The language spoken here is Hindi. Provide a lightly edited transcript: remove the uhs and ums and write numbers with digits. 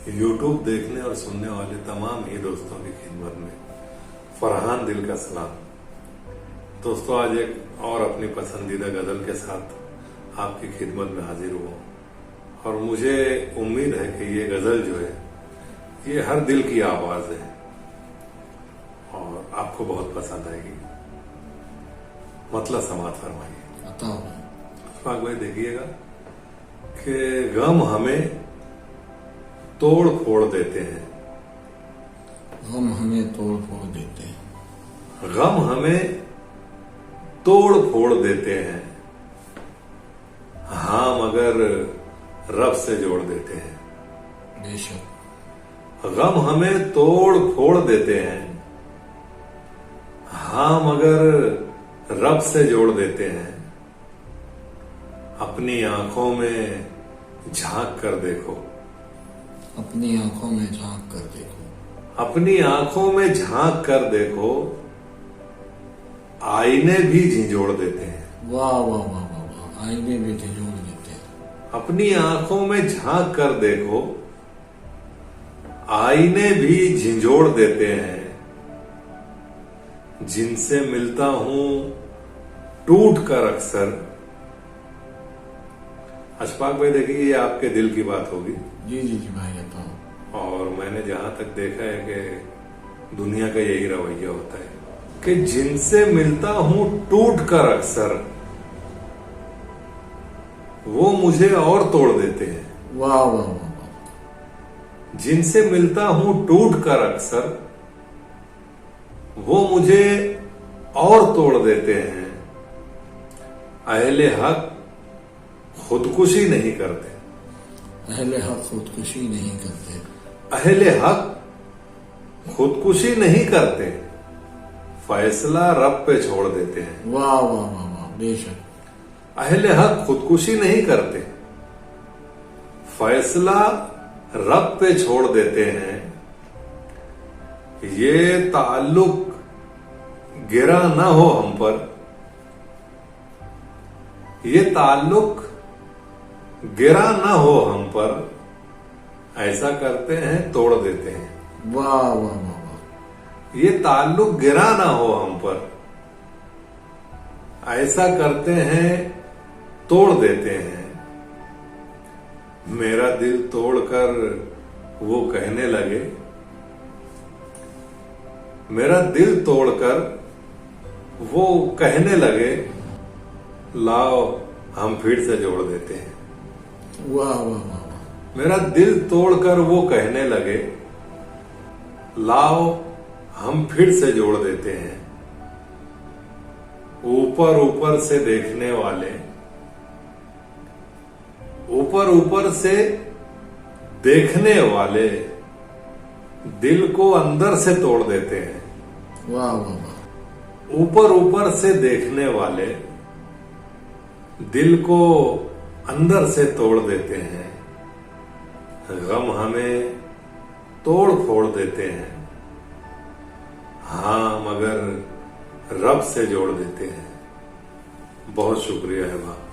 YouTube देखने और सुनने वाले तमाम ही दोस्तों की खिदमत में फरहान दिल का सलाम। दोस्तों, आज एक और अपनी पसंदीदा गजल के साथ आपकी खिदमत में हाजिर हुआ और मुझे उम्मीद है कि ये गजल जो है ये हर दिल की आवाज है और आपको बहुत पसंद आएगी। मतलब समात फरमाइए। बताओ भाई देखिएगा कि गम हमें तोड़ फोड़ देते हैं, गम हमें तोड़ फोड़ देते हैं, गम हमें तोड़ फोड़ देते हैं, हाँ मगर रब से जोड़ देते हैं। बेशक गम हमें तोड़ फोड़ देते हैं, हाँ मगर रब से जोड़ देते हैं। अपनी आंखों में झांक कर देखो, अपनी आंखों में झांक कर देखो, अपनी आंखों में झांक कर देखो, आईने भी झिंझोड़ देते हैं। वाह वाह वाह वाह वाह, आईने भी झिझोड़ देते हैं। अपनी आंखों में झांक कर देखो, आईने भी झिंझोड़ देते हैं। जिनसे मिलता हूं टूट कर अक्सर। अशफाक भाई देखिए, ये आपके दिल की बात होगी। जी जी जी भाई बताओ। और मैंने जहां तक देखा है कि दुनिया का यही रवैया होता है कि जिनसे मिलता हूं टूट कर अक्सर, वो मुझे और तोड़ देते हैं। वाह वाह वाह वाह, जिनसे मिलता हूं टूट कर अक्सर, वो मुझे और तोड़ देते हैं। अहले हक खुदकुशी नहीं करते, अहले हक खुदकुशी नहीं करते, अहले हक खुदकुशी नहीं करते, फैसला रब पे छोड़ देते हैं। वाह वाह वाह वाह, बेशक अहले हक खुदकुशी नहीं करते, फैसला रब पे छोड़ देते हैं। ये ताल्लुक गिरा ना हो हम पर, ये ताल्लुक गिरा ना हो हम पर, ऐसा करते हैं तोड़ देते हैं। वाह वाह वाह वाह, ये ताल्लुक गिरा ना हो हम पर, ऐसा करते हैं तोड़ देते हैं। मेरा दिल तोड़कर वो कहने लगे, मेरा दिल तोड़कर वो कहने लगे, लाओ हम फिर से जोड़ देते हैं। वाह वाह वाह वाह, मेरा दिल तोड़कर वो कहने लगे, लाओ हम फिर से जोड़ देते हैं। ऊपर ऊपर से देखने वाले, ऊपर ऊपर से देखने वाले दिल को अंदर से तोड़ देते हैं। वाह वाह वाह, ऊपर ऊपर से देखने वाले दिल को अंदर से तोड़ देते हैं। गम हमें तोड़ फोड़ देते हैं, हाँ मगर रब से जोड़ देते हैं। बहुत शुक्रिया है भाई।